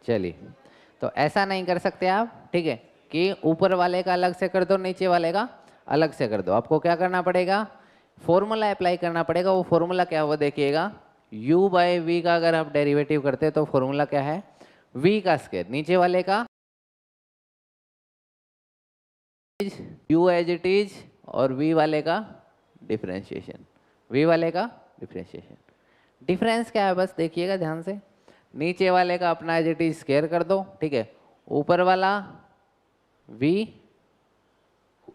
चलिए, तो ऐसा नहीं कर सकते आप, ठीक है, कि ऊपर वाले का अलग से कर दो, नीचे वाले का अलग से कर दो। आपको क्या करना पड़ेगा, फॉर्मूला अप्लाई करना पड़ेगा। वो फॉर्मूला क्या हुआ देखिएगा, u बाय वी का अगर आप डेरिवेटिव करते हैं तो फॉर्मूला क्या है, v का स्क्वायर, नीचे वाले का u एज इट इज, और v वाले का डिफरेंशिएशन, v वाले का डिफरेंशिएशन। डिफरेंस क्या है बस देखिएगा ध्यान से, नीचे वाले का अपना एज इट इज स्क्वायर कर दो, ठीक है, ऊपर वाला v,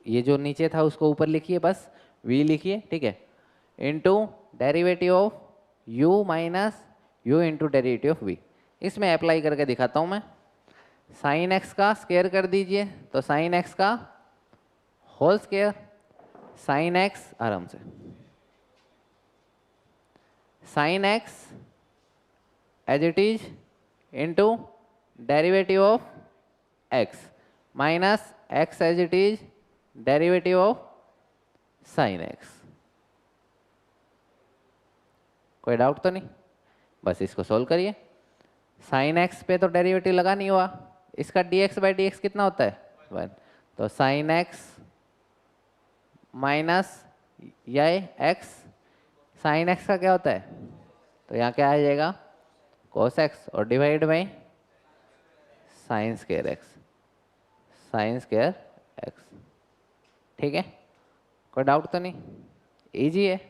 ये जो नीचे था उसको ऊपर लिखिए, बस v लिखिए, ठीक है, into derivative of u minus u into derivative of v। इसमें अप्लाई करके दिखाता हूं मैं। साइन एक्स का स्क्वायर कर दीजिए, तो साइन एक्स का होल स्क्वायर, साइन एक्स आराम से, sine x as it is into derivative of x minus x as it is derivative of sine x. कोई डाउट तो नहीं, बस इसको सोल्व करिए। साइन एक्स पे तो डेरिवेटिव लगा नहीं हुआ, इसका dx बाई डी कितना होता है 1, तो साइन एक्स माइनस यह एक्स, साइन एक्स का क्या होता है, तो यहाँ क्या आ जाएगा कोस एक्स, और divide by sine square x, sine square x. ठीक है, कोई डाउट तो नहीं, इजी है,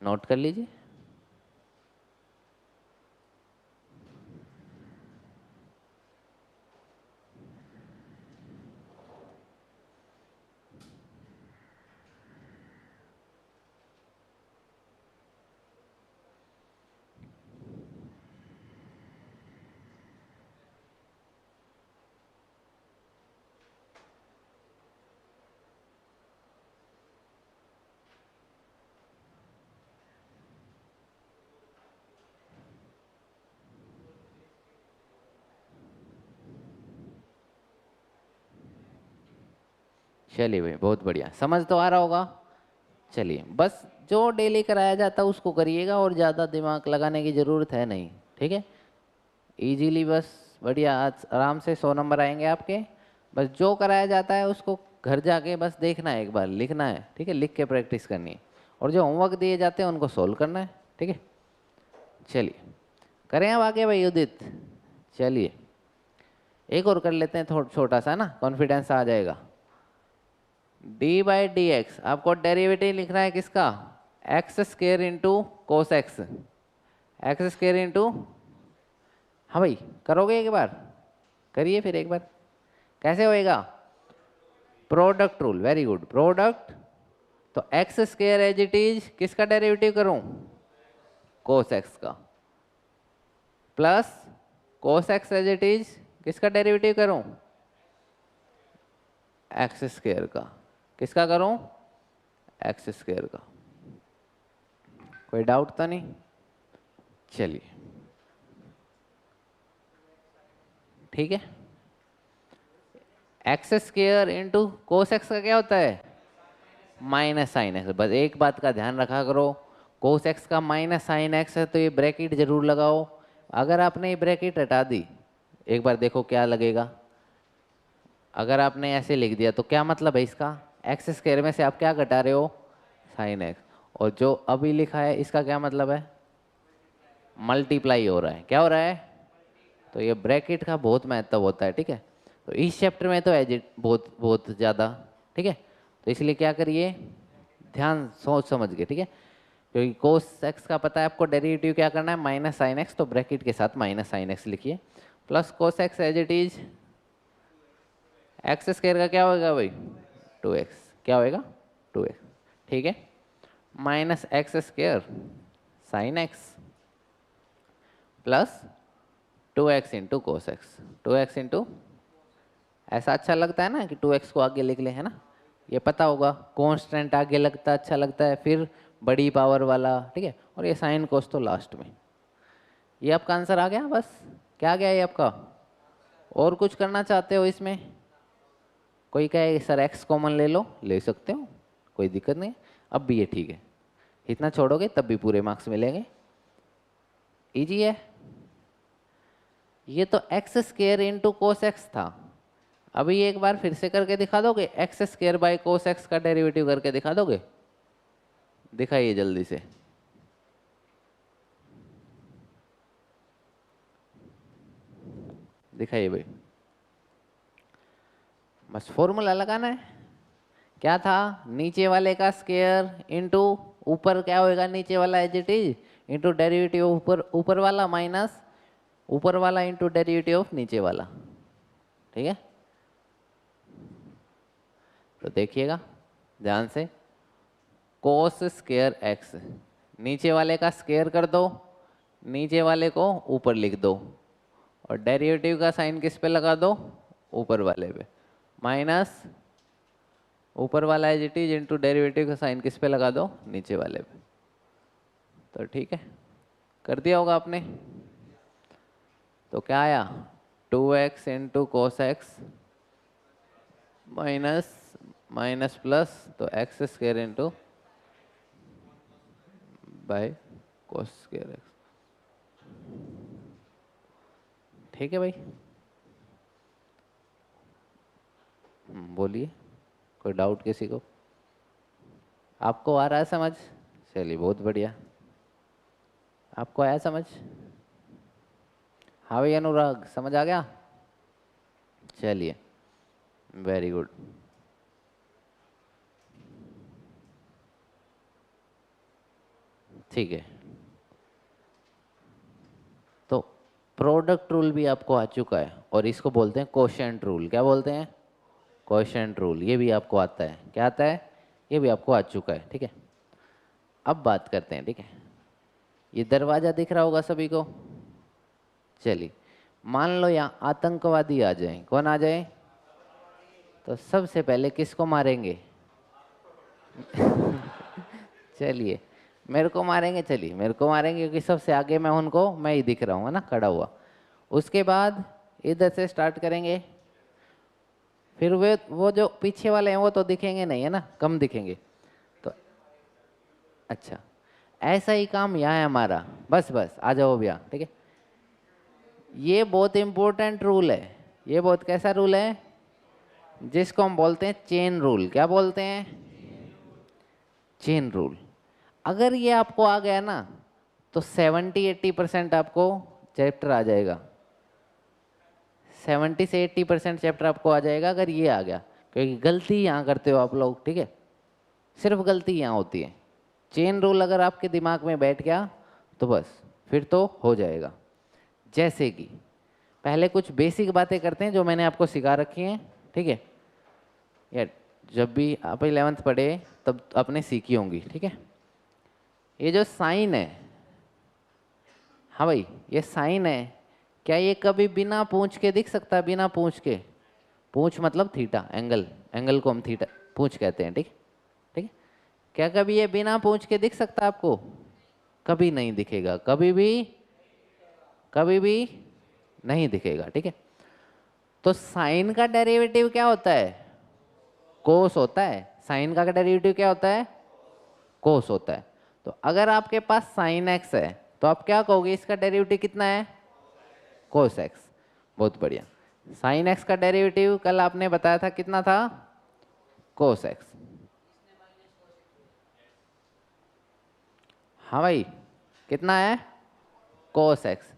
नोट कर लीजिए। चलिए भाई, बहुत बढ़िया, समझ तो आ रहा होगा। चलिए, बस जो डेली कराया जाता है उसको करिएगा, और ज़्यादा दिमाग लगाने की ज़रूरत है नहीं, ठीक है, इजीली बस बढ़िया, आज आराम से 100 नंबर आएंगे आपके। बस जो कराया जाता है उसको घर जाके बस देखना है, एक बार लिखना है, ठीक है, लिख के प्रैक्टिस करनी है, और जो होमवर्क दिए जाते हैं उनको सोल्व करना है, ठीक है। चलिए करें अब आगे भाई उदित, चलिए एक और कर लेते हैं, थोड़ा छोटा सा ना, कॉन्फिडेंस आ जाएगा। डी बाई डी एक्स, आपको डेरिवेटिव लिखना है किसका, x square into cos x, x square into, हाँ भाई करोगे एक बार, करिए फिर एक बार, कैसे होएगा, product rule, very good, product, तो x square as it is किसका डेरिवेटिव करूं, कोस एक्स का, plus cos x as it is किसका डेरिवेटिव करूं, एक्स स्क्वेयर का, किसका करूं, एक्स स्क्वेयर का। कोई डाउट तो नहीं, चलिए ठीक है, x square into cos x का क्या होता है, माइनस साइन एक्स। बस एक बात का ध्यान रखा करो, कोस एक्स का माइनस साइन एक्स है तो ये ब्रैकेट जरूर लगाओ। अगर आपने ये ब्रैकेट हटा दी, एक बार देखो क्या लगेगा, अगर आपने ऐसे लिख दिया तो क्या मतलब है इसका, एक्स स्क्वायर में से आप क्या घटा रहे हो, साइन एक्स, और जो अभी लिखा है इसका क्या मतलब है, मल्टीप्लाई हो रहा है, क्या हो रहा है, तो ये ब्रैकेट का बहुत महत्व होता है, ठीक है। तो इस चैप्टर में तो एजिट बहुत बहुत ज़्यादा, ठीक है, तो इसलिए क्या करिए, ध्यान सोच समझ के, ठीक है, क्योंकि कोस एक्स का पता है आपको डेरिवेटिव क्या करना है, माइनस साइन एक्स, तो ब्रैकेट के साथ माइनस साइन एक्स लिखिए, plus cos x as it is, x square का क्या होगा भाई 2x, क्या होएगा 2x, ठीक है, minus x square sine x plus 2x into cos x, 2x into, ऐसा अच्छा लगता है ना कि 2x को आगे लिख ले, है ना, ये पता होगा, कांस्टेंट आगे लगता है अच्छा लगता है, फिर बड़ी पावर वाला, ठीक है, और ये साइन कोस तो लास्ट में। ये आपका आंसर आ गया, बस क्या आ गया ये आपका, और कुछ करना चाहते हो इसमें, कोई कहे सर एक्स कॉमन ले लो, ले सकते हो, कोई दिक्कत नहीं, अब भी ये ठीक है, इतना छोड़ोगे तब भी पूरे मार्क्स मिलेंगे, इजी है। ये तो x square into cos x था। अभी एक बार फिर से करके दिखा दोगे, x square by cos x का डेरिवेटिव करके दिखा दोगे? दिखाइए जल्दी से। दिखाइए भाई। बस फॉर्मूला लगाना है। क्या था? नीचे वाले का स्क्वायर इंटू ऊपर क्या होएगा, नीचे वाला as it is, into derivative ऊपर ऊपर वाला माइनस ऊपर वाला इंटू डेरिवेटिव ऑफ नीचे वाला। ठीक है, तो देखिएगा ध्यान से। कोस स्क्वायर एक्स, नीचे वाले का स्क्वायर कर दो, नीचे वाले को ऊपर लिख दो, और डेरिवेटिव का साइन किस पे लगा दो? ऊपर वाले पे, माइनस ऊपर वाला as it is into derivative का साइन किस पे लगा दो? नीचे वाले पे। तो ठीक है, कर दिया होगा आपने। तो क्या आया? 2x into cos x minus minus plus, तो x square into by cos square x. ठीक है भाई, बोलिए, कोई डाउट किसी को? आपको आ रहा है समझ? चलिए बहुत बढ़िया, आपको आया समझ? हाँ भाई अनुराग, समझ आ गया? चलिए वेरी गुड। ठीक है, तो प्रोडक्ट रूल भी आपको आ चुका है, और इसको बोलते हैं कोशेंट रूल। क्या बोलते हैं? Quotient rule. ये भी आपको आता है। क्या आता है? ये भी आपको आ चुका है। ठीक है, अब बात करते हैं। ठीक है, ये दरवाजा दिख रहा होगा सभी को। चलिए मान लो यहाँ आतंकवादी आ जाए। कौन आ जाए? तो सबसे पहले किसको मारेंगे? चलिए मेरे को मारेंगे, चलिए मेरे को मारेंगे, क्योंकि सबसे आगे मैं उनको, मैं ही दिख रहा हूँ, है ना, खड़ा हुआ। उसके बाद इधर से स्टार्ट करेंगे, फिर वे वो जो पीछे वाले हैं वो तो दिखेंगे नहीं, है ना, कम दिखेंगे। तो अच्छा, ऐसा ही काम यहाँ है हमारा। बस बस आ जाओ भैया। ठीक है, ये बहुत इंपॉर्टेंट रूल है। ये बहुत कैसा रूल है? जिसको हम बोलते हैं चेन रूल। क्या बोलते हैं? Chain rule. अगर ये आपको आ गया ना, तो 70-80% आपको चैप्टर आ जाएगा। 70 से 80% चैप्टर आपको आ जाएगा अगर ये आ गया। क्योंकि गलती यहाँ करते हो आप लोग। ठीक है, सिर्फ गलती यहाँ होती है। चेन रूल अगर आपके दिमाग में बैठ गया तो बस फिर तो हो जाएगा। जैसे कि पहले कुछ बेसिक बातें करते हैं जो मैंने आपको सिखा रखी हैं। ठीक है, या जब भी आप 11th पढ़े तब आपने सीखी होंगी। ठीक है, ये जो साइन है, हाँ भाई ये साइन है, क्या ये कभी बिना पूंछ के दिख सकता? बिना पूंछ के, पूंछ मतलब थीटा, एंगल, एंगल को हम थीटा पूंछ कहते हैं। ठीक है, ठीक है, क्या कभी ये बिना पूंछ के दिख सकता आपको? कभी नहीं दिखेगा, कभी भी, कभी भी नहीं दिखेगा। ठीक है, तो साइन का डेरिवेटिव क्या होता है? कोस होता है। साइन का डेरिवेटिव क्या होता है? कोस होता है। तो अगर आपके पास साइन एक्स है तो आप क्या कहोगे? इसका डेरिवेटिव कितना है? Cos x. बहुत बढ़िया। साइन एक्स का डेरिवेटिव कल आपने बताया था कितना था? Cos x. हाँ भाई, कितना है? Cos x.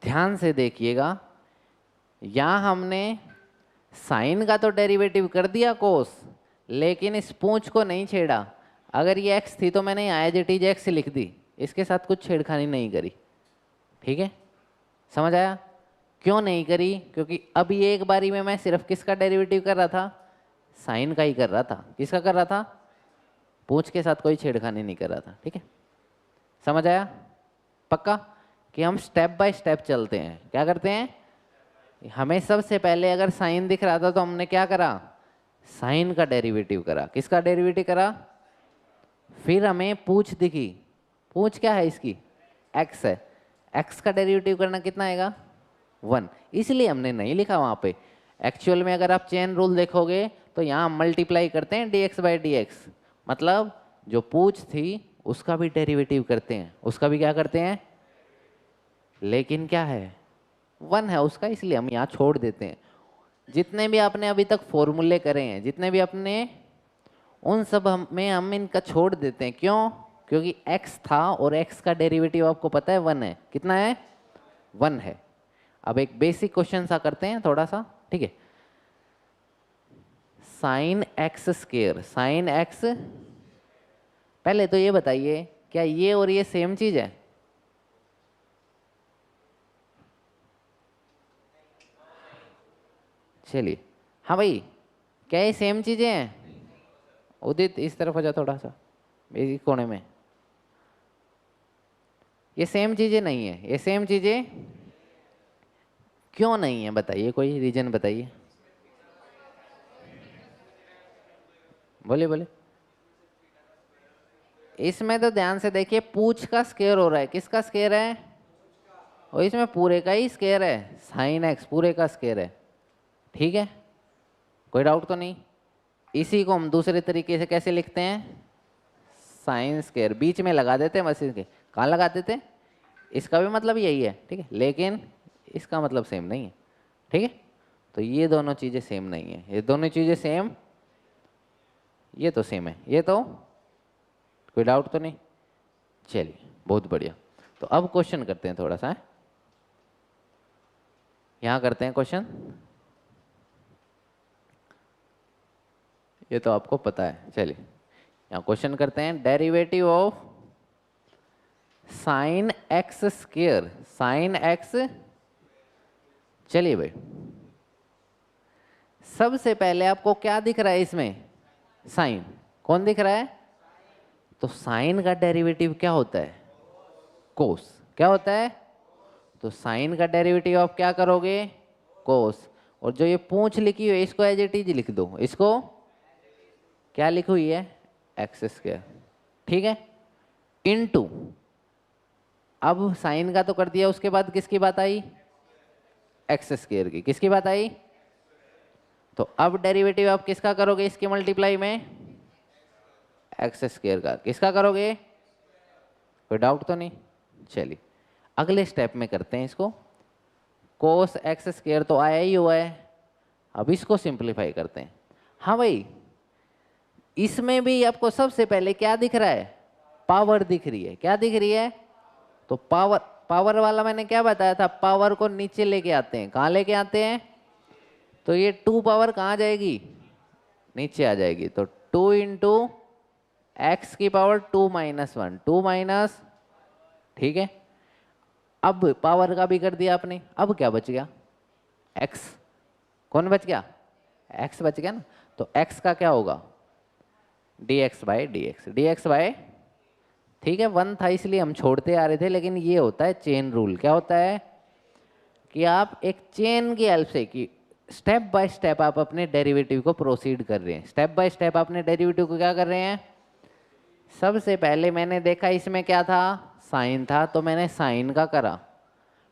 ध्यान से देखिएगा, यहाँ हमने साइन का तो डेरिवेटिव कर दिया कोस, लेकिन इस पूंछ को नहीं छेड़ा। अगर ये एक्स थी तो मैंने एज इट इज एक्स लिख दी, इसके साथ कुछ छेड़खानी नहीं करी। ठीक है, समझ आया? क्यों नहीं करी? क्योंकि अभी एक बारी में मैं सिर्फ किसका डेरिवेटिव कर रहा था? साइन का ही कर रहा था। किसका कर रहा था? पूंछ के साथ कोई छेड़खानी नहीं कर रहा था। ठीक है, समझ आया? पक्का? कि हम स्टेप बाय स्टेप चलते हैं। क्या करते हैं? हमें सबसे पहले अगर साइन दिख रहा था तो हमने क्या करा? साइन का डेरिवेटिव करा। किसका डेरिवेटिव करा? फिर हमें पूंछ दिखी। पूंछ क्या है इसकी? एक्स है। एक्स का डेरिवेटिव करना कितना आएगा? 1। इसलिए हमने नहीं लिखा वहाँ पे। एक्चुअल में अगर आप चेन रूल देखोगे तो यहाँ मल्टीप्लाई करते हैं dx बाई dx, मतलब जो पूंछ थी उसका भी डेरिवेटिव करते हैं, उसका भी क्या करते हैं। लेकिन क्या है? 1 है उसका, इसलिए हम यहाँ छोड़ देते हैं। जितने भी आपने अभी तक फॉर्मूले करे हैं, जितने भी अपने, उन सब में हम इनका छोड़ देते हैं। क्यों? क्योंकि x था और x का डेरिवेटिव आपको पता है 1 है। कितना है? 1 है। अब एक बेसिक क्वेश्चन सा करते हैं थोड़ा सा, ठीक है। Sine x square, sine x, पहले तो ये बताइए क्या ये और ये सेम चीज है? चलिए, हाँ भाई, क्या ये सेम चीजें हैं? उदित इस तरफ हो जा थोड़ा सा, इस कोने में। ये सेम चीजें नहीं है, ये सेम चीजें क्यों नहीं है? बताइए, कोई रीजन बताइए, बोलिए बोलिए। इसमें तो ध्यान से देखिए, पूछ का स्क्वायर हो रहा है, किसका स्क्वायर है? और इसमें पूरे का ही स्क्वायर है, साइन एक्स पूरे का स्क्वायर है, ठीक है। कोई डाउट तो नहीं? इसी को हम दूसरे तरीके से कैसे लिखते हैं? साइन स्क्वायर बीच में लगा देते हैं बस, इसके कहाँ लगा देते हैं? इसका भी मतलब यही है, ठीक है, लेकिन इसका मतलब सेम नहीं है, ठीक है। तो ये दोनों चीज़ें सेम नहीं है, ये दोनों चीज़ें सेम, ये तो सेम है, ये तो, कोई डाउट तो नहीं? चलिए, बहुत बढ़िया। तो अब क्वेश्चन करते हैं थोड़ा सा, यहाँ करते हैं क्वेश्चन। ये तो आपको पता है, चलिए यहाँ क्वेश्चन करते हैं। Derivative of sine x square, sine x, चलिए भाई, सबसे पहले आपको क्या दिख रहा है इसमें? साइन। कौन दिख रहा है? तो साइन का डेरिवेटिव क्या होता है? कोस। क्या होता है? तो साइन का डेरिवेटिव आप क्या करोगे? कोस। और जो ये पूंछ लिखी हुई है इसको एज इट इज लिख दो, इसको क्या लिखी हुई है? एक्स स्क्वायर, ठीक है, इनटू, अब साइन का तो कर दिया, उसके बाद किसकी बात आई? एक्स स्क्वायर की। किसकी बात आई? तो अब डेरिवेटिव आप किसका करोगे इसके मल्टीप्लाई में? एक्स स्क्वायर का। किसका करोगे? कोई डाउट तो नहीं? चलिए अगले स्टेप में करते हैं इसको। कोस एक्स स्क्वायर तो आया ही हुआ है, अब इसको सिंप्लीफाई करते हैं। हाँ भाई, इसमें भी आपको सबसे पहले क्या दिख रहा है? पावर दिख रही है। क्या दिख रही है? तो पावर, पावर वाला मैंने क्या बताया था? पावर को नीचे लेके आते हैं। कहाँ लेके आते हैं? तो ये 2 पावर कहाँ जाएगी? नीचे आ जाएगी। तो 2 इंटू एक्स की पावर 2 माइनस 1, 2 माइनस, ठीक है। अब पावर का भी कर दिया आपने, अब क्या बच गया? एक्स। कौन बच गया? एक्स बच गया ना। तो एक्स का क्या होगा? D x by d x, d x by, ठीक है। 1 था इसलिए हम छोड़ते आ रहे थे, लेकिन ये होता है चेन रूल। क्या होता है? कि आप एक चेन की हेल्प से, कि स्टेप बाय स्टेप आप अपने डेरिवेटिव को प्रोसीड कर रहे हैं। स्टेप बाय स्टेप अपने डेरिवेटिव को क्या कर रहे हैं? सबसे पहले मैंने देखा इसमें क्या था? साइन था, तो मैंने साइन का करा।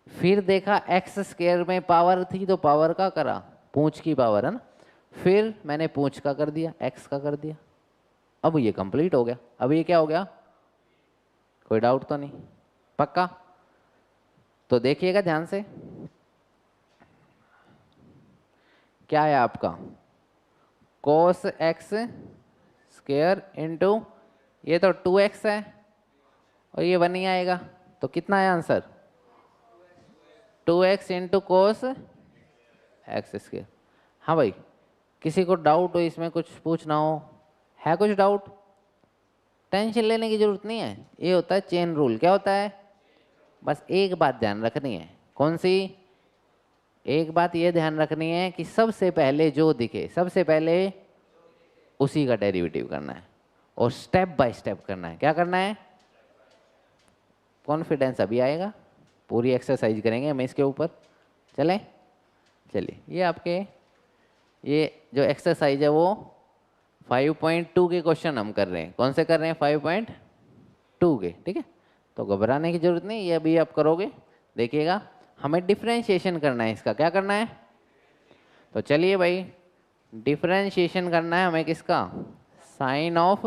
फिर देखा एक्स स्क्वायर में पावर थी तो पावर का करा, पूंछ की पावर है ना। फिर मैंने पूंछ का कर दिया, एक्स का कर दिया। अब ये कंप्लीट हो गया। अब ये क्या हो गया? कोई डाउट तो नहीं? पक्का? तो देखिएगा ध्यान से, क्या है आपका? कोस एक्स स्क्वायर इंटू, ये तो 2x है और ये 1 ही आएगा, तो कितना है answer? 2x into cos x square. हाँ भाई, किसी को डाउट हो इसमें, कुछ पूछना हो, है कुछ डाउट? टेंशन लेने की जरूरत नहीं है, ये होता है चेन रूल। क्या होता है? बस एक बात ध्यान रखनी है। कौन सी? एक बात ये ध्यान रखनी है कि सबसे पहले जो दिखे, सबसे पहले उसी का डेरिवेटिव करना है और स्टेप बाय स्टेप करना है। क्या करना है? कॉन्फिडेंस अभी आएगा, पूरी एक्सरसाइज करेंगे हम इसके ऊपर। चलें? चलिए, ये आपके, ये जो एक्सरसाइज है वो 5.2 के क्वेश्चन हम कर रहे हैं। कौन से कर रहे हैं? 5.2 के, ठीक है। तो घबराने की जरूरत नहीं, ये अभी आप करोगे, देखिएगा। हमें डिफरेंशिएशन करना है इसका। क्या करना है? तो चलिए भाई, डिफरेंशिएशन करना है हमें किसका? Sine of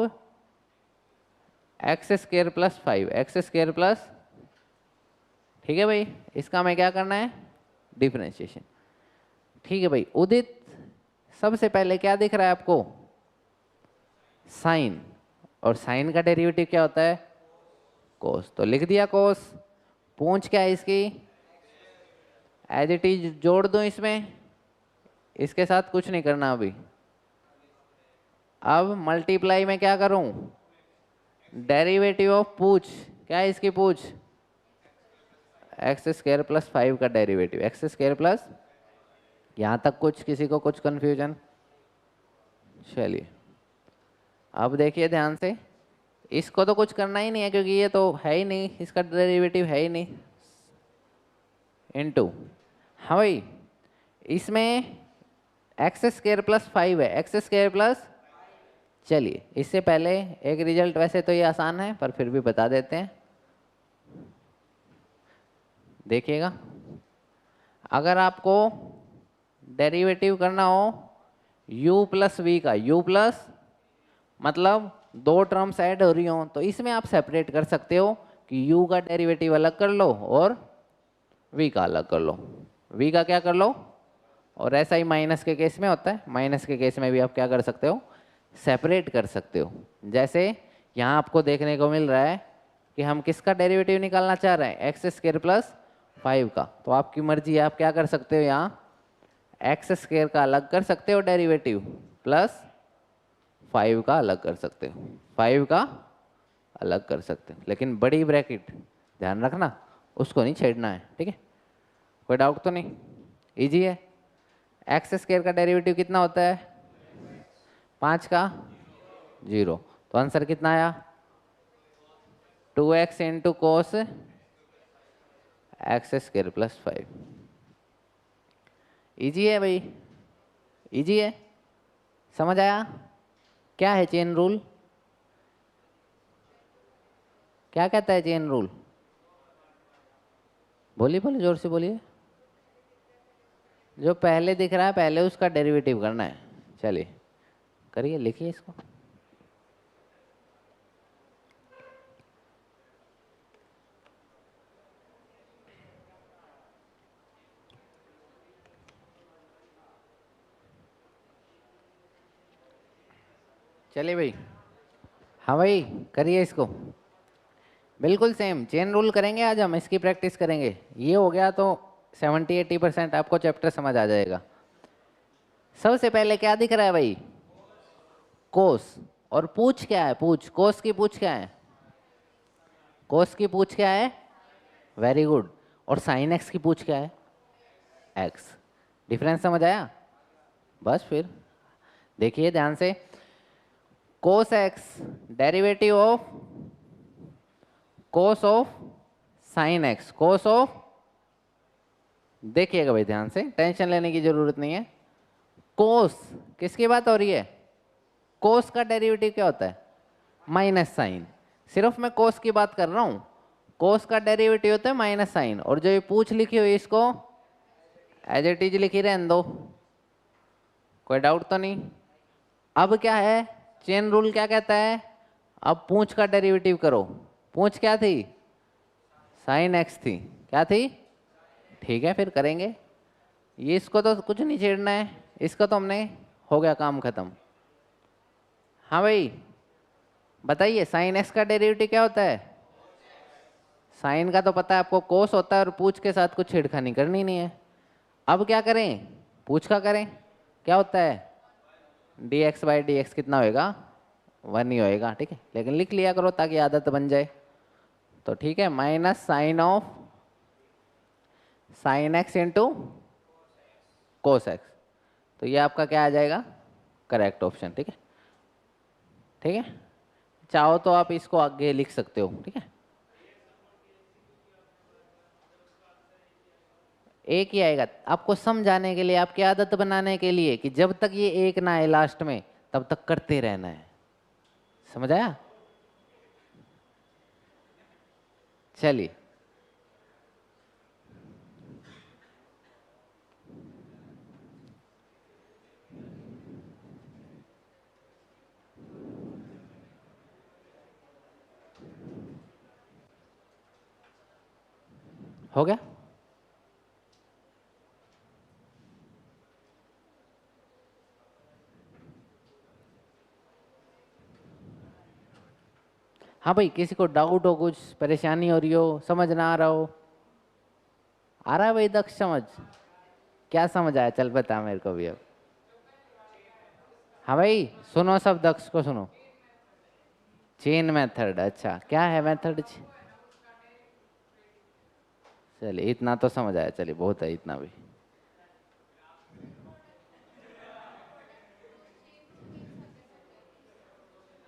x square plus 5, x square plus, ठीक है भाई, इसका हमें क्या करना है? डिफरेंशिएशन। ठीक है भाई उदित, सबसे पहले क्या दिख रहा है आपको? साइन, और साइन का डेरिवेटिव क्या होता है? कोस, तो लिख दिया कोस। पूंछ क्या है इसकी? एज इट इज जोड़ दो इसमें, इसके साथ कुछ नहीं करना अभी। अब मल्टीप्लाई में क्या करूं? डेरिवेटिव ऑफ पूछ, क्या है इसकी पूछ? एक्स स्क्वायर प्लस 5 का डेरिवेटिव, एक्स स्क्वायर प्लस, यहां तक कुछ किसी को कुछ कंफ्यूजन? चलिए अब देखिए ध्यान से, इसको तो कुछ करना ही नहीं है क्योंकि ये तो है ही नहीं, इसका डेरिवेटिव है ही नहीं। इनटू, हाँ भाई इसमें एक्स स्क्वायर प्लस 5 है, एक्स स्क्वायर प्लस, चलिए इससे पहले एक रिजल्ट, वैसे तो ये आसान है पर फिर भी बता देते हैं, देखिएगा। अगर आपको डेरिवेटिव करना हो u प्लस वी का, u प्लस मतलब दो टर्म्स ऐड हो रही हो, तो इसमें आप सेपरेट कर सकते हो कि u का डेरिवेटिव अलग कर लो और v का अलग कर लो। v का क्या कर लो, और ऐसा ही माइनस के केस में होता है, माइनस के केस में भी आप क्या कर सकते हो? सेपरेट कर सकते हो। जैसे यहाँ आपको देखने को मिल रहा है कि हम किसका डेरिवेटिव निकालना चाह रहे हैं? एक्स स्क्वायर प्लस 5 का, तो आपकी मर्जी है, आप क्या कर सकते हो? यहाँ एक्स स्क्वायर का अलग कर सकते हो डेरिवेटिव, प्लस 5 का अलग कर सकते हो, 5 का अलग कर सकते हो, लेकिन बड़ी ब्रैकेट ध्यान रखना, उसको नहीं छेड़ना है, ठीक है? कोई डाउट तो नहीं? इजी है। एक्स स्क्वायर का डेरिवेटिव कितना होता है? 5 का 0, तो आंसर कितना आया? 2x into cos x square plus 5। Easy है भाई, इजी है, समझ आया? क्या है चेन रूल? क्या कहता है चेन रूल? बोलिए बोलिए, जोर से बोलिए। जो पहले दिख रहा है पहले उसका डेरिवेटिव करना है। चलिए करिए, लिखिए इसको। चलिए भाई, हाँ भाई करिए इसको, बिल्कुल सेम चेन रूल करेंगे आज हम, इसकी प्रैक्टिस करेंगे। ये हो गया तो 70-80% आपको चैप्टर समझ आ जाएगा। सबसे पहले क्या दिख रहा है भाई? कोस, और पूछ क्या है? पूछ, कोस की पूछ क्या है? कोस की पूछ क्या है? Very good. और साइन एक्स की पूछ क्या है? एक्स। डिफरेंस समझ आया? बस फिर देखिए ध्यान से, cos x derivative of cos of sine x, cos of, देखिएगा भाई ध्यान से, टेंशन लेने की जरूरत नहीं है। कोस किसकी बात हो रही है? कोस का डेरिवेटिव क्या होता है? Minus sine. सिर्फ मैं कोस की बात कर रहा हूं, कोस का डेरिवेटिव होता है माइनस साइन, और जो ये पूछ लिखी हुई इसको एज इट इज लिखी रहने दो, कोई डाउट तो नहीं? अब क्या है, चेन रूल क्या कहता है? अब पूंछ का डेरिवेटिव करो। पूंछ क्या थी? साइन एक्स थी, क्या थी? ठीक है फिर करेंगे, ये इसको तो कुछ नहीं छेड़ना है, इसका तो हमने, हो गया काम खत्म। हाँ भाई बताइए, साइन एक्स का डेरिवेटिव क्या होता है? साइन का तो पता है आपको, कोस होता है, और पूछ के साथ कुछ छेड़खानी करनी नहीं है। अब क्या करें? पूछ का करें, क्या होता है? D x by d x कितना होएगा? 1 ही होएगा, ठीक है, लेकिन लिख लिया करो ताकि आदत बन जाए। तो ठीक है, minus sine of sine x into cos x, तो ये आपका क्या आ जाएगा? करेक्ट ऑप्शन, ठीक है। ठीक है, चाहो तो आप इसको आगे लिख सकते हो, ठीक है। एक ही आएगा, आपको समझाने के लिए, आपकी आदत बनाने के लिए, कि जब तक ये एक ना आए लास्ट में तब तक करते रहना है। समझ आया? चलिए हो गया। हाँ भाई, किसी को डाउट हो, कुछ परेशानी हो रही हो, समझ ना आ रहा हो? आ रहा है भाई दक्ष समझ? क्या समझ आया, चल बता मेरे को भी अब। हाँ भाई सुनो, सब दक्ष को सुनो। चेन मेथड, अच्छा क्या है मेथड? चलिए इतना तो समझ आया, चलिए बहुत है इतना भी।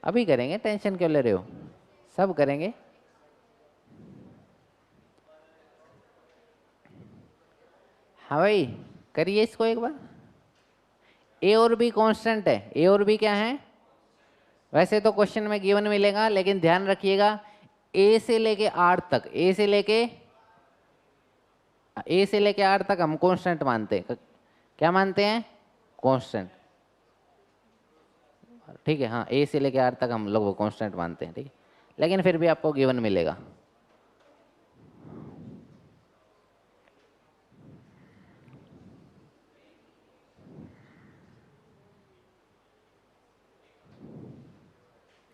अभी करेंगे, टेंशन क्यों ले रहे हो, सब करेंगे। हाँ भाई करिए इसको एक बार। ए और बी कांस्टेंट है, ए और बी क्या है? वैसे तो क्वेश्चन में गिवन मिलेगा, लेकिन ध्यान रखिएगा ए से लेके आर तक, ए से लेके आर तक हम कांस्टेंट मानते हैं। क्या मानते हैं? कांस्टेंट। ठीक है, हाँ ए से लेके आर तक हम लोग कांस्टेंट मानते हैं, ठीक है, लेकिन फिर भी आपको गिवन मिलेगा।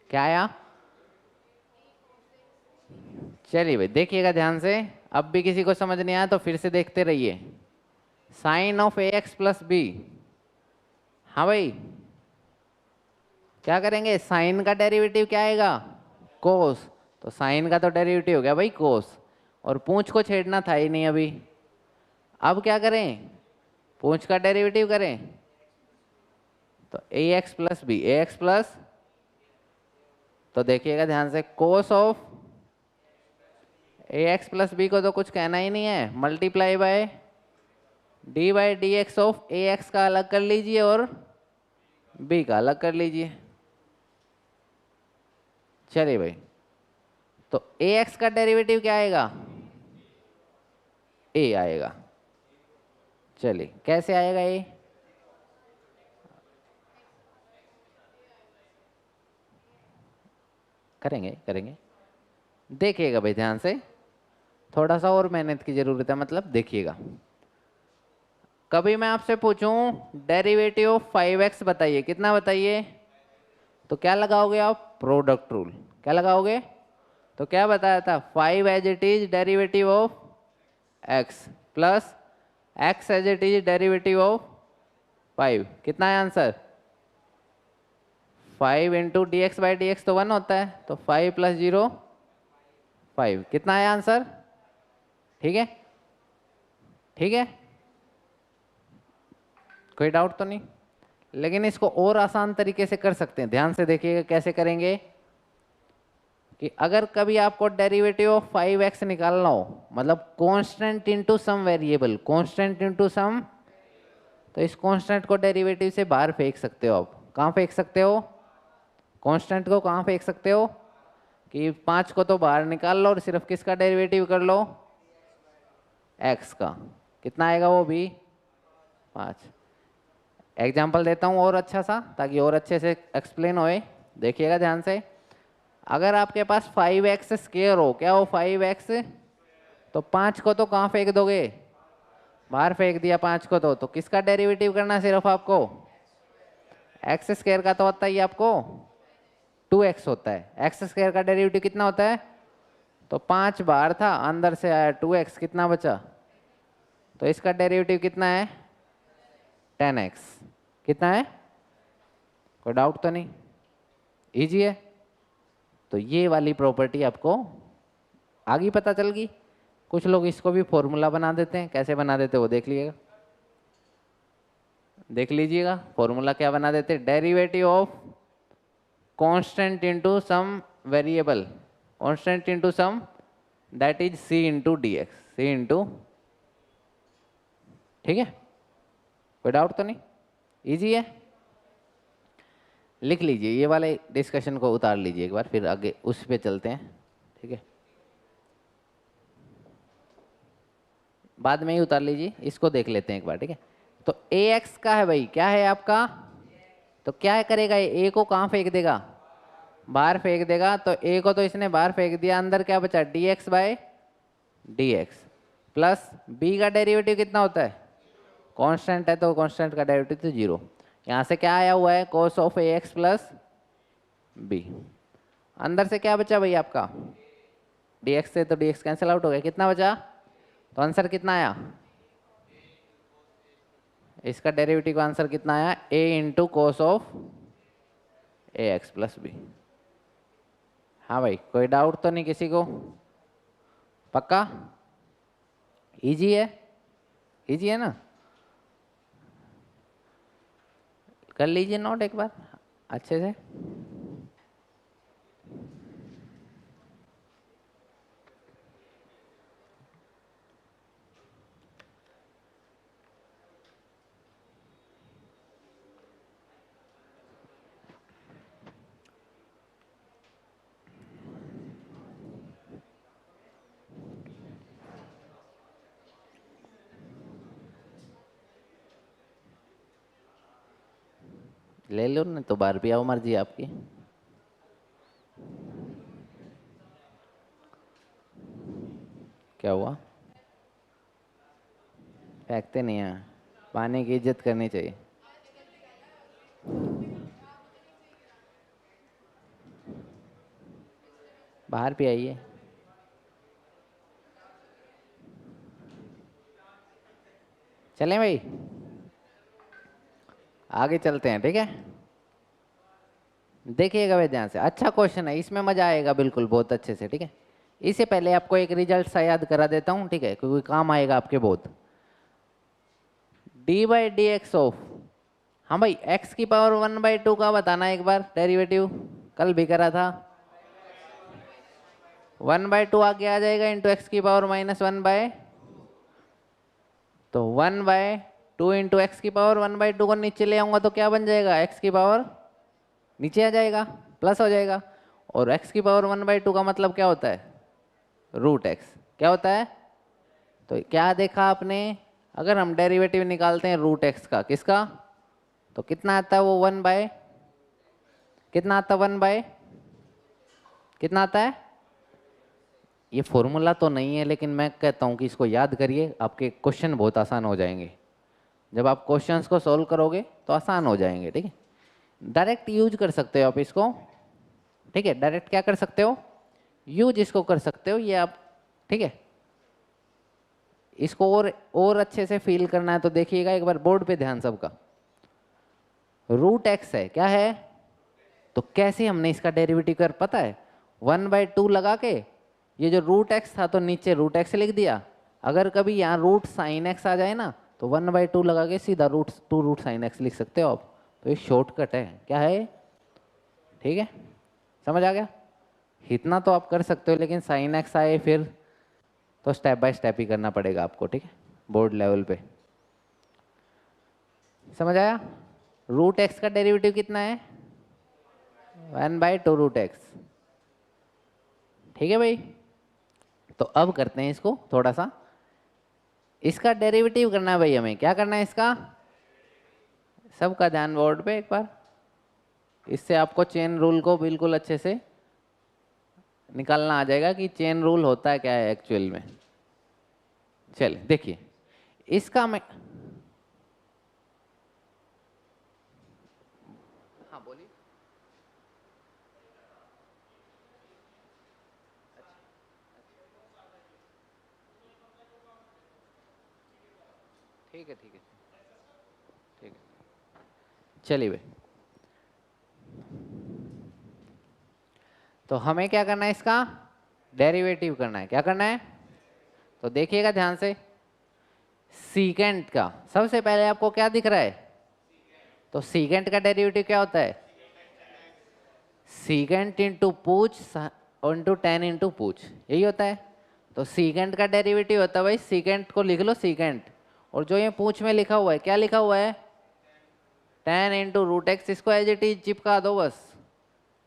क्या आया? चलिए भाई देखिएगा ध्यान से, अब भी किसी को समझ नहीं आया तो फिर से देखते रहिए। Sine of a x plus b. हाँ भाई क्या करेंगे, साइन का डेरिवेटिव क्या आएगा? कोस। तो साइन का तो डेरिवेटिव हो गया भाई कोस, और पूंछ को छेड़ना था ही नहीं अभी। अब क्या करें, पूंछ का डेरिवेटिव करें, तो a x plus b, a x plus, तो देखिएगा ध्यान से, cos of a x plus b को तो कुछ कहना ही नहीं है, multiply by d x of a x का अलग कर लीजिए और बी का अलग कर लीजिए। चलिए भाई, तो ए एक्स का डेरिवेटिव क्या आएगा? ए आएगा। चलिए कैसे आएगा ये? करेंगे करेंगे, देखिएगा भाई ध्यान से, थोड़ा सा और मेहनत की जरूरत है, मतलब देखिएगा। कभी मैं आपसे पूछूं डेरिवेटिव ऑफ 5x बताइए, कितना बताइए, तो क्या लगाओगे आप? Product rule. क्या लगाओगे? तो क्या बताया था, 5 as it is derivative of x plus x as it is derivative of 5, कितना है answer? 5 into d x by d x तो 1 होता है, तो 5 प्लस 0 5, कितना है आंसर? ठीक है, ठीक है, कोई डाउट तो नहीं? लेकिन इसको और आसान तरीके से कर सकते हैं, ध्यान से देखिएगा कैसे करेंगे। कि अगर कभी आपको डेरिवेटिव ऑफ 5x निकालना हो, मतलब constant into some variable, constant into सम, तो इस कांस्टेंट को डेरिवेटिव से बाहर फेंक सकते हो आप। कहाँ फेंक सकते हो? कांस्टेंट को कहाँ फेंक सकते हो? कि 5 को तो बाहर निकाल लो और सिर्फ किसका डेरिवेटिव कर लो? x का। कितना आएगा वो भी? 5। एग्जाम्पल देता हूँ और अच्छा सा, ताकि और अच्छे से एक्सप्लेन होए, देखिएगा ध्यान से। अगर आपके पास 5x स्क्वायर हो, क्या हो 5x, तो 5 को तो कहाँ फेंक दोगे? बाहर फेंक दिया 5 को, तो किसका डेरिवेटिव करना सिर्फ आपको? एक्स स्क्वायर का तो होता ही आपको 2x होता है। एक्स स्क्वायर का डेरिवेटिव कितना होता है? तो 5 बाहर था, अंदर से आया 2x, कितना बचा? तो इसका डेरिवेटिव कितना है? 10x। कितना है? कोई डाउट तो नहीं? इजी है। तो ये वाली प्रॉपर्टी आपको आगे पता चल गई। कुछ लोग इसको भी फॉर्मूला बना देते हैं, कैसे बना देते हैं वो देख लीजिएगा, देख लीजिएगा। फॉर्मूला क्या बना देते हैं? Derivative of constant into some variable, constant into some, that is c into d x, c into, ठीक है, कोई डाउट तो नहीं? इजी है, लिख लीजिए, ये वाले डिस्कशन को उतार लीजिए एक बार, फिर आगे उस पे चलते हैं, ठीक है, बाद में ही उतार लीजिए, इसको देख लेते हैं एक बार, ठीक है। तो ए एक्स का है भाई, क्या है आपका? तो क्या करेगा ये, ए को कहाँ फेंक देगा? बाहर फेंक देगा। तो ए को तो इसने बाहर फेंक दिया, अंदर क्या बचा? D x by d x, plus b का डेरिवेटिव कितना होता है? कांस्टेंट है तो कांस्टेंट का डेरिवेटिव तो 0। यहाँ से क्या आया हुआ है? cos of a x plus b. अंदर से क्या बचा भाई आपका, dx से तो dx कैंसिल आउट हो गया, कितना बचा, तो आंसर कितना आया, इसका डेरिवेटिव का आंसर कितना आया, a into cos of a x plus b. हाँ भाई, कोई डाउट तो नहीं किसी को, पक्का, इजी है, इजी है ना, कर लीजिए नोट एक बार अच्छे से। ले लो ना तो बाहर भी आओ, मर्जी आपकी। क्या हुआ, फेंकते नहीं हैं, पानी की इज्जत करनी चाहिए। बाहर भी आइए, चलें भाई, आगे चलते हैं, ठीक है। देखिएगा भाई ध्यान से, अच्छा क्वेश्चन है, इसमें मजा आएगा बिल्कुल, बहुत अच्छे से, ठीक है। इससे पहले आपको एक रिजल्ट सा याद करा देता हूँ, ठीक है, क्योंकि काम आएगा आपके बहुत। D by d x of, हाँ भाई, एक्स की पावर 1/2 का बताना एक बार डेरिवेटिव, कल भी करा था। 1/2 आगे आ जाएगा इंटू एक्स की पावर -1/, तो 1/2 इंटू एक्स की पावर 1/2 को नीचे ले आऊंगा तो क्या बन जाएगा, एक्स की पावर नीचे आ जाएगा, प्लस हो जाएगा। और x की पावर 1/2 का मतलब क्या होता है, रूट एक्स, क्या होता है, तो क्या देखा आपने, अगर हम डेरिवेटिव निकालते हैं रूट एक्स का, किसका, तो कितना आता है वो 1/, कितना आता है 1/, कितना आता है, ये फॉर्मूला तो नहीं है, लेकिन मैं कहता हूँ कि इसको याद करिए, आपके क्वेश्चन बहुत आसान हो जाएंगे। जब आप क्वेश्चंस को सॉल्व करोगे तो आसान हो जाएंगे, ठीक है। डायरेक्ट यूज कर सकते हो आप इसको, ठीक है, डायरेक्ट क्या कर सकते हो, यूज इसको कर सकते हो, ये आप, ठीक है। इसको और अच्छे से फील करना है तो देखिएगा एक बार बोर्ड पे ध्यान सबका, रूट एक्स है, क्या है, तो कैसे हमने इसका डेरिवेटिव कर पता है, 1/2 लगा के, ये जो रूट एक्स था तो नीचे रूट एक्स लिख दिया, अगर कभी यहाँ रूट साइन एक्स आ जाए ना तो 1/2 लगा के सीधा रूट साइन एक्स लिख सकते हो आप, तो ये शॉर्टकट है, क्या है, ठीक है, समझ आ गया। इतना तो आप कर सकते हो, लेकिन साइन एक्स आए फिर तो स्टेप बाय स्टेप ही करना पड़ेगा आपको, ठीक है, बोर्ड लेवल पे, समझ आया। रूट एक्स का डेरिवेटिव कितना है, 1/2 रूट एक्स, ठीक है भाई। तो अब करते हैं इसको थोड़ा सा, इसका डेरिवेटिव करना है भाई, हमें क्या करना है इसका, सबका ध्यान बोर्ड पे एक बार, इससे आपको चेन रूल को बिल्कुल अच्छे से निकालना आ जाएगा कि चेन रूल होता है क्या है एक्चुअल में। चलिए देखिए, इसका मैं, हाँ बोलिए, ठीक है, ठीक है, ठीक है, चलिए भाई, तो हमें क्या करना है, इसका डेरिवेटिव करना है, क्या करना है, तो देखिएगा ध्यान से, सीकेंट का सबसे पहले आपको क्या दिख रहा है, तो सीकेंट का डेरिवेटिव क्या होता है, सीकेंट इंटू पूछ इंटू टेन इंटू पूछ, यही होता है। तो सीकेंट का डेरिवेटिव होता है भाई, सीकेंट को लिख लो सीकेंट, और जो ये पूछ में लिखा हुआ है, क्या लिखा हुआ है, टेन इंटू रूट एक्स, इसको एज इट इज चिपका दो बस,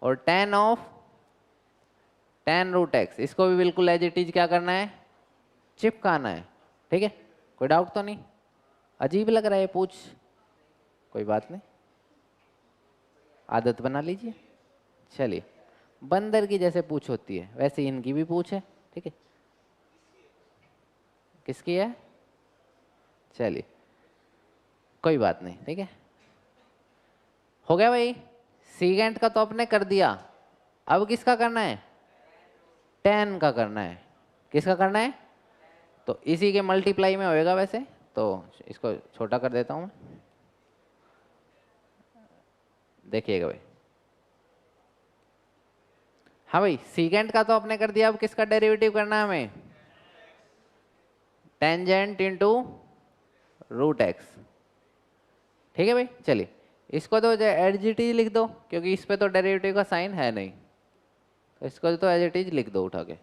और tan of tan root x, इसको भी बिल्कुल एज इट इज क्या करना है, चिपकाना है, ठीक है। कोई डाउट तो नहीं, अजीब लग रहा है पूछ, कोई बात नहीं, आदत बना लीजिए। चलिए, बंदर की जैसे पूछ होती है वैसे इनकी भी पूछ है, ठीक है, किसकी है, चलिए कोई बात नहीं, ठीक है, हो गया भाई। सीकेंट का तो आपने कर दिया, अब किसका करना है? tan का करना है। किसका करना है? तो इसी के मल्टीप्लाई में होएगा वैसे, तो इसको छोटा कर देता हूं मैं, देखिएगा भाई। हाँ भाई, सीकेंट का तो आपने कर दिया, अब किसका डेरिवेटिव करना है हमें? Tangent into root x. ठीक है भाई, चलिए इसको तो एज इट इज लिख दो, क्योंकि इस पे तो डेरिवेटिव का साइन है नहीं, तो इसको तो एज इट इज लिख दो उठा के।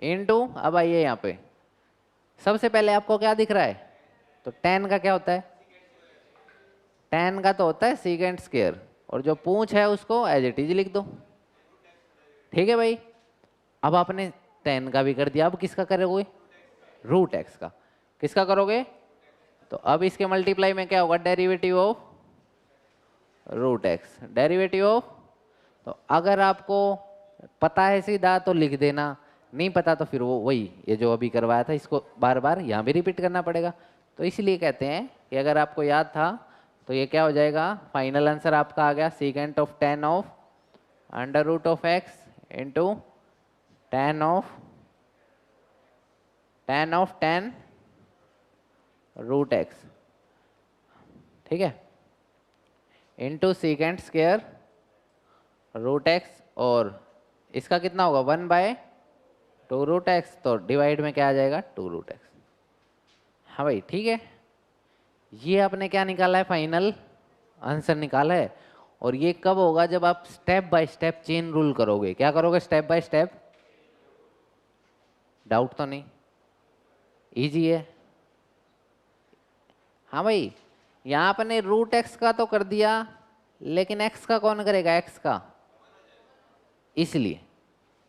इनटू, अब आइए यहाँ पे, सबसे पहले आपको क्या दिख रहा है? तो tan का क्या होता है? tan का तो होता है सीकेंट स्क्वायर, और जो पूंछ है उसको एज इट इज लिख दो। ठीक है भाई, अब आपने tan का भी कर दिया, अब किसका करोगे? रूट एक्स का। किसका करोगे? तो अब इसके मल्टीप्लाई में क्या होगा? Derivative of root x, derivative of. तो अगर आपको पता है सीधा तो लिख देना, नहीं पता तो फिर वो वही, ये जो अभी करवाया था इसको बार बार यहाँ भी रिपीट करना पड़ेगा। तो इसलिए कहते हैं कि अगर आपको याद था तो ये क्या हो जाएगा? फाइनल आंसर आपका आ गया secant of tan of under root of x into tan of tan root x. ठीक है, into secant square root x, और इसका कितना होगा? 1/2 रूट एक्स, तो डिवाइड में क्या आ जाएगा? 2 रूट एक्स। हाँ भाई ठीक है, ये आपने क्या निकाला है? फाइनल आंसर निकाला है। और ये कब होगा? जब आप step by step chain rule करोगे। क्या करोगे? Step by step. डाउट तो नहीं? इजी है। हाँ भाई, यहाँ आपने रूट एक्स का तो कर दिया, लेकिन एक्स का कौन करेगा? एक्स का, इसलिए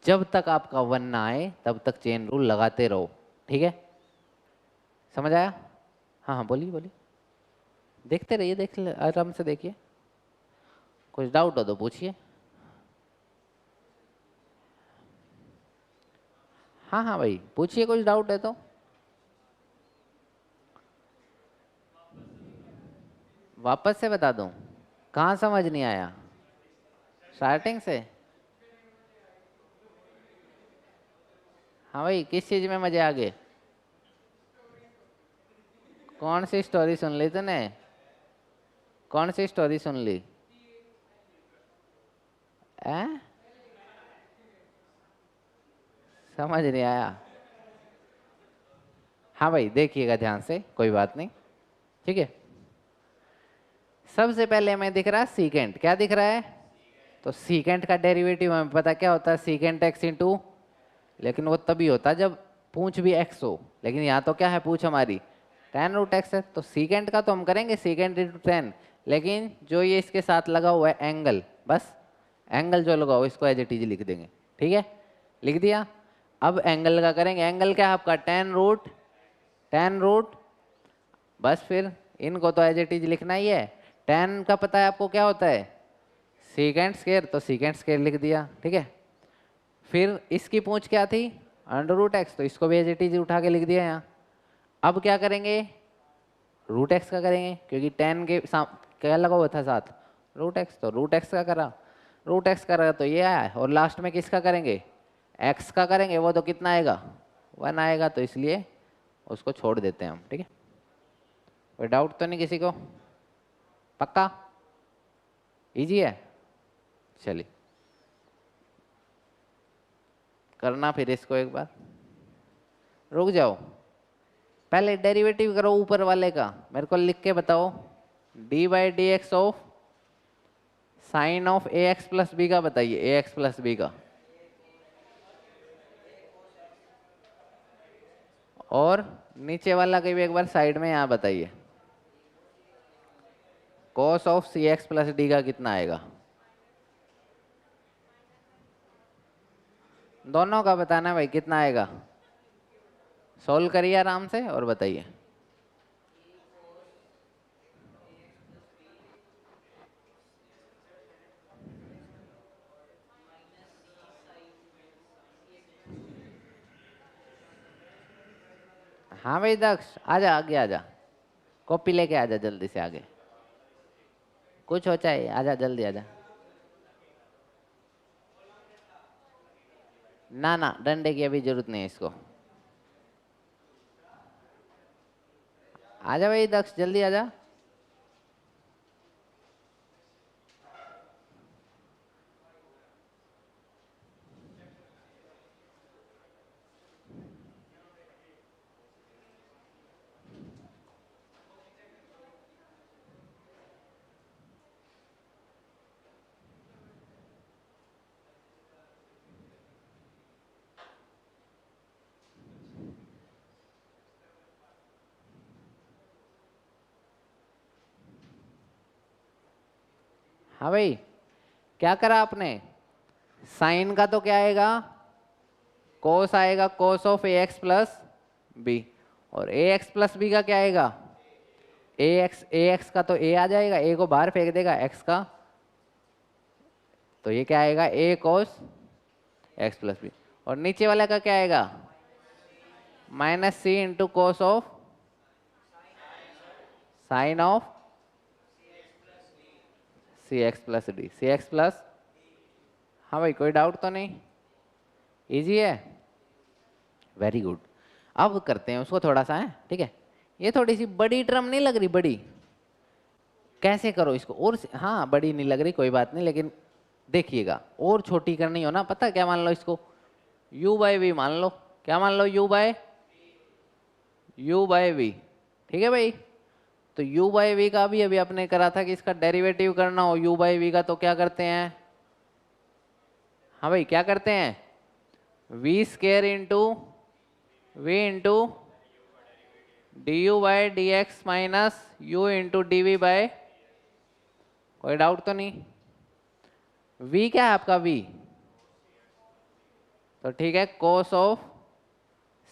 जब तक आपका 1 ना आए तब तक चेन रूल लगाते रहो। ठीक है, समझ आया? हाँ हाँ, बोलिए बोलिए, देखते रहिए, आराम से देखिए, कुछ डाउट हो तो पूछिए। हाँ हाँ भाई, पूछिए, कुछ डाउट है तो। वापस से बता दूं? कहाँ समझ नहीं आया? स्टार्टिंग से? हाँ भाई, किस चीज में मजे आ गए? कौन सी स्टोरी सुन ली तूने? कौन सी स्टोरी सुन ली? है? समझ नहीं आया? हाँ भाई, देखिएगा ध्यान से, कोई बात नहीं। ठीक है, सबसे पहले हमें दिख रहा है सीकेंट। क्या दिख रहा है? तो सीकेंट का डेरिवेटिव हमें पता क्या होता है? सीकेंट एक्स इंटू, लेकिन वो तभी होता है जब पूंछ भी एक्स हो, लेकिन यहाँ तो क्या है? पूंछ हमारी tan रूट एक्स है, तो सीकेंट का तो हम करेंगे सीकेंट इंटू tan, लेकिन जो ये इसके साथ लगा हुआ है एंगल, बस एंगल जो लगा हुआ इसको एज इट इज लिख देंगे। ठीक है, लिख दिया। अब एंगल का करेंगे, एंगल क्या है आपका? tan रूट, बस फिर इनको तो एज इट इज लिखना ही है। tan का पता है आपको क्या होता है? सीकेंट स्क्वायर, तो सीकेंट स्क्वायर लिख दिया। ठीक है, फिर इसकी पूंछ क्या थी? अंडर रूट एक्स, तो इसको भी एज इट इज उठा के लिख दिया यहाँ। अब क्या करेंगे? रूट एक्स का करेंगे, क्योंकि tan के क्या लगा हुआ था साथ? रूट एक्स, तो रूट एक्स का करा। रूट एक्स करा तो ये आया, और लास्ट में किसका करेंगे? एक्स का करेंगे, वो तो कितना आएगा? 1 आएगा, तो इसलिए उसको छोड़ देते हैं हम। ठीक है, कोई डाउट तो नहीं किसी को? पक्का? इजी है? चलिए करना फिर इसको एक बार, रुक जाओ, पहले डेरिवेटिव करो ऊपर वाले का, मेरे को लिख के बताओ। d/dx of sine of ax plus b का बताइए, ax प्लस बी का, और नीचे वाला का भी एक बार साइड में यहाँ बताइए, cos of cx plus D का कितना आएगा? दोनों का बताना भाई, कितना आएगा? सोल्व करिए आराम से और बताइए। हाँ भाई दक्ष, आजा आगे आजा, कॉपी लेके आजा जल्दी से आगे, कुछ हो चाहे आजा, जल्दी आजा। ना ना, डंडे की अभी जरूरत नहीं है इसको। आजा भाई दक्ष, जल्दी आजा। हाँ भाई, क्या करा आपने? साइन का तो क्या आएगा? कोस आएगा, cos of a x plus b. और ए एक्स प्लस बी का क्या आएगा? ए एक्स का तो ए आ जाएगा, ए को बाहर फेंक देगा एक्स का, तो ये क्या आएगा? A cos x plus b. और नीचे वाला का क्या आएगा? Minus c into cos of sine of c x plus d, c x plus. हाँ भाई, कोई डाउट तो नहीं? इजी है, वेरी गुड। अब करते हैं उसको थोड़ा सा, है ठीक है। ये थोड़ी सी बड़ी टर्म नहीं लग रही? बड़ी कैसे करो इसको और हाँ, बड़ी नहीं लग रही, कोई बात नहीं, लेकिन देखिएगा और छोटी करनी हो ना, पता क्या मान लो इसको? u बाय वी मान लो। क्या मान लो? u बाय वी, ठीक है भाई। तो u बाय वी का भी अभी अपने करा था कि इसका डेरिवेटिव करना हो u बाय वी का, तो क्या करते हैं? हाँ भाई, क्या करते हैं? V square into v into d u by d x minus u into d v by. कोई डाउट तो नहीं? v क्या है आपका? v तो ठीक है, cos of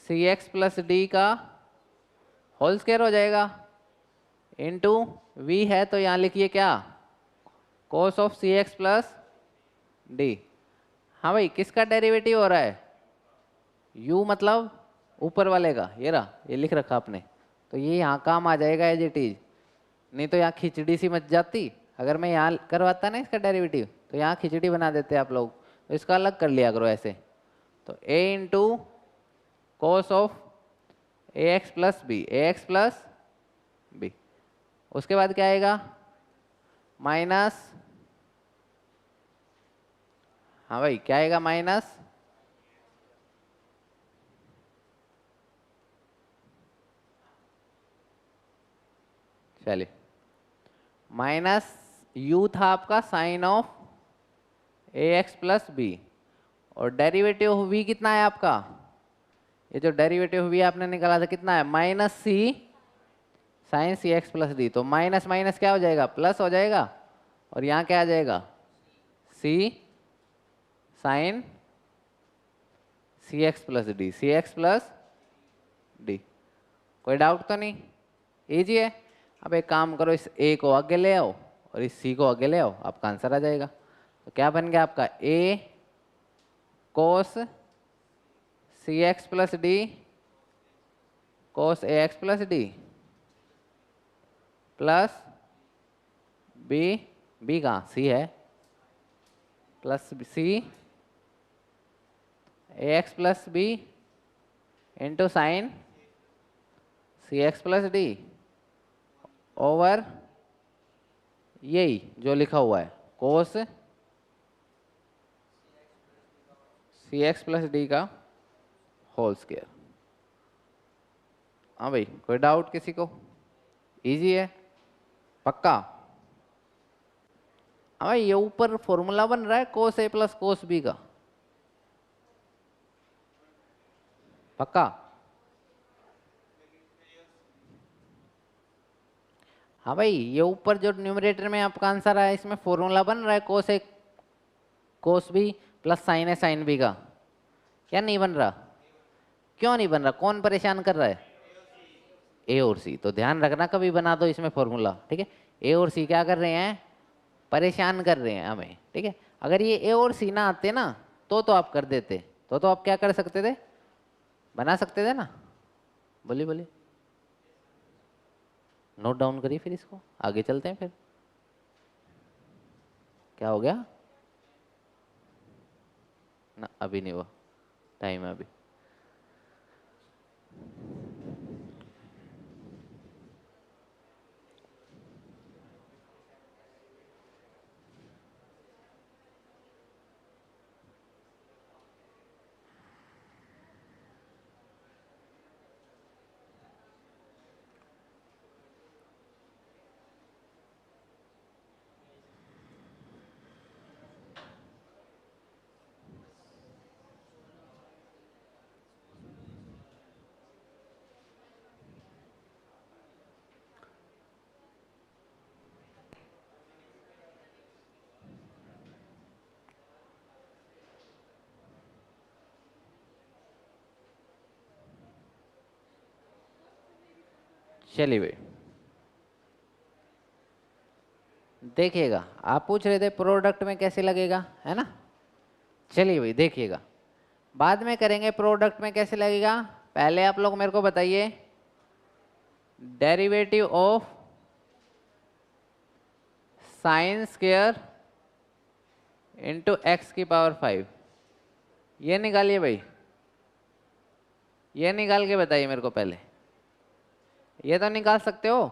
c x plus D का होल स्क्वायर हो जाएगा, इंटू वी है तो यहाँ लिखिए क्या? Cos of c x plus d. हाँ भाई, किसका डेरिवेटिव हो रहा है? u मतलब ऊपर वाले का, ये रहा, ये लिख रखा आपने, तो ये यहाँ काम आ जाएगा एज इट इज। नहीं तो यहाँ खिचड़ी सी मच जाती, अगर मैं यहाँ करवाता ना इसका डेरिवेटिव, तो यहाँ खिचड़ी बना देते आप लोग, तो इसका अलग कर लिया करो ऐसे। तो a into cos of a x plus b, a x plus b. उसके बाद क्या आएगा? माइनस, हाँ भाई क्या आएगा? माइनस चलिए, माइनस यू था आपका sine of a x plus b, और डेरिवेटिव वी कितना है आपका? ये जो डेरिवेटिव वी आपने निकाला था कितना है? माइनस सी sign C x plus D. तो माइनस माइनस क्या हो जाएगा? प्लस हो जाएगा, और यहाँ क्या आ जाएगा? सी sign C x plus d, c x plus D. कोई डाउट तो नहीं? इजी है। अब एक काम करो, इस ए को आगे ले आओ और इस सी को आगे ले आओ, आपका आंसर आ जाएगा। तो क्या बन गया आपका? A cos C x plus D cos A x plus D plus B, B कहाँ? सी है, plus C A x plus B into sine C x plus D over यही जो लिखा हुआ है cos C x plus D का whole square. हाँ भाई, कोई डाउट किसी को? इजी है पक्का? हाँ भाई, ये ऊपर फॉर्मूला बन रहा है कोस ए प्लस कोस बी का, पक्का? हाँ भाई, ये ऊपर जो न्यूमरेटर में आपका आंसर आया, इसमें फॉर्मूला बन रहा है कोस ए कोस बी प्लस साइन ए साइन बी का। क्या नहीं बन रहा? क्यों नहीं बन रहा? कौन परेशान कर रहा है? ए और सी। तो ध्यान रखना, कभी बना दो इसमें फॉर्मूला, ठीक है? ए और सी क्या कर रहे हैं? परेशान कर रहे हैं हमें, ठीक है? अगर ये ए और सी ना आते ना, तो आप कर देते, तो आप क्या कर सकते थे? बना सकते थे ना? बोलिए बोलिए, नोट डाउन करिए, फिर इसको आगे चलते हैं। फिर क्या हो गया? ना अभी नहीं हुआ। टाइम है अभी। चलिए भाई देखिएगा, आप पूछ रहे थे प्रोडक्ट में कैसे लगेगा, है ना। चलिए भाई देखिएगा, बाद में करेंगे प्रोडक्ट में कैसे लगेगा। पहले आप लोग मेरे को बताइए, derivative of sine square into x की पावर 5, ये निकालिए भाई, ये निकाल के बताइए मेरे को पहले। ये तो निकाल सकते हो,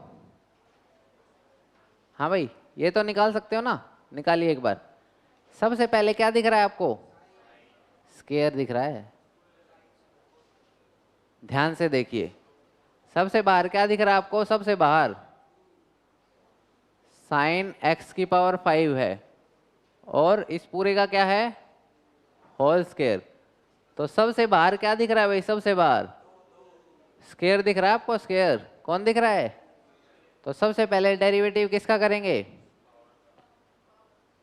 हाँ भाई ये तो निकाल सकते हो ना, निकालिए एक बार। सबसे पहले क्या दिख रहा है आपको, स्क्वायर दिख रहा है, ध्यान से देखिए। सबसे बाहर क्या दिख रहा है आपको, सबसे बाहर साइन एक्स की पावर 5 है, और इस पूरे का क्या है, होल स्क्वायर। तो सबसे बाहर क्या दिख रहा है भाई, सबसे बाहर स्क्वायर दिख रहा है आपको, स्क्वायर कौन दिख रहा है। तो सबसे पहले डेरिवेटिव किसका करेंगे,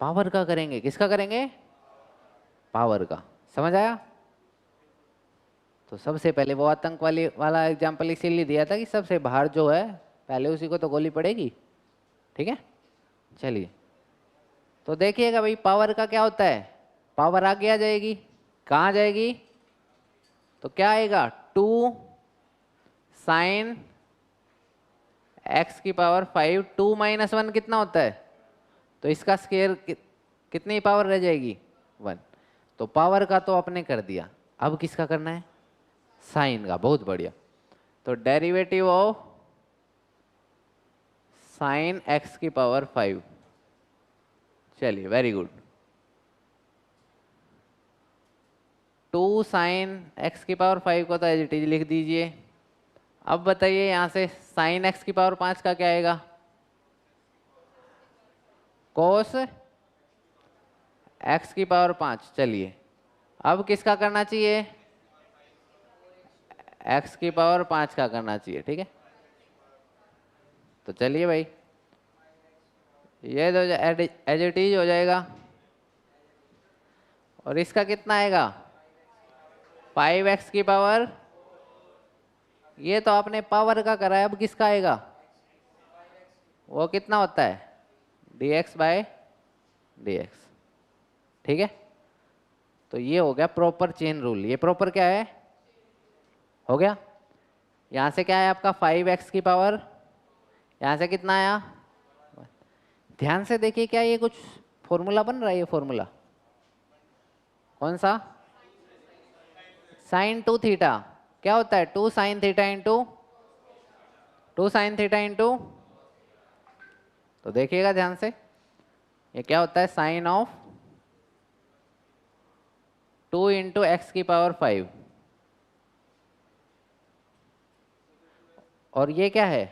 पावर का करेंगे। किसका करेंगे, पावर का। समझ आया। तो सबसे पहले वो आतंक वाला एग्जाम्पल इसीलिए दिया था कि सबसे बाहर जो है पहले उसी को तो गोली पड़ेगी, ठीक है। चलिए तो देखिएगा भाई, पावर का क्या होता है, पावर आगे आ जाएगी, कहाँ जाएगी, तो क्या आएगा, 2 साइन एक्स की पावर 5, 2 माइनस 1 कितना होता है, तो इसका स्क्वायर कितनी पावर रह जाएगी, 1। तो पावर का तो आपने कर दिया, अब किसका करना है, साइन का। बहुत बढ़िया। तो डेरिवेटिव ऑफ साइन एक्स की पावर 5, चलिए वेरी गुड। 2 साइन एक्स की पावर 5 को तो एज इट इज लिख दीजिए। अब बताइए यहां से साइन एक्स की पावर 5 का क्या आएगा, कोस एक्स की पावर 5। चलिए अब किसका करना चाहिए, एक्स की पावर 5 का करना चाहिए, ठीक है। तो चलिए भाई, ये तो एज इट इज हो जाएगा, और इसका कितना आएगा, 5x की पावर, ये तो आपने पावर का करा है, अब किसका आएगा, वो कितना होता है, dx बाय dx, ठीक है। तो ये हो गया प्रॉपर चेन रूल। ये प्रॉपर क्या है, हो गया। यहां से क्या है आपका 5x की पावर, यहां से कितना आया, ध्यान से देखिए, क्या ये कुछ फॉर्मूला बन रहा है, ये फॉर्मूला कौन सा, साइन 2 थीटा, क्या होता है, 2 sine theta into 2 sine theta into, तो देखिएगा ध्यान से, ये क्या होता है, साइन ऑफ 2 इंटू एक्स की पावर 5, और ये क्या है,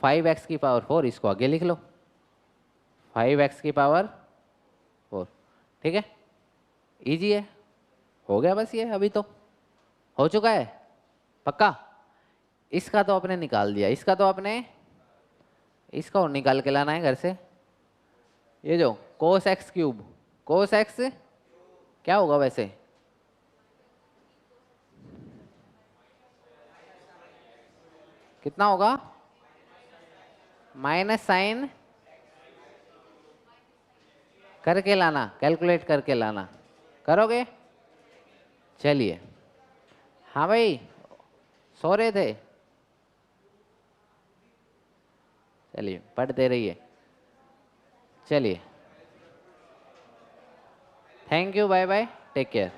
5x की पावर 4, इसको आगे लिख लो, 5x की पावर 4, ठीक है। इजी है, हो गया बस, ये अभी तो हो चुका है पक्का। इसका तो आपने निकाल दिया, इसका तो आपने, इसका और निकाल के लाना है घर से। ये जो cos x cube, cos x क्या होगा वैसे, कितना होगा, माइनस साइन करके लाना, कैलकुलेट करके लाना, करोगे। चलिए हाँ भाई, सो रहे थे, चलिए पढ़ते रहिए। चलिए thank you, bye bye, take care.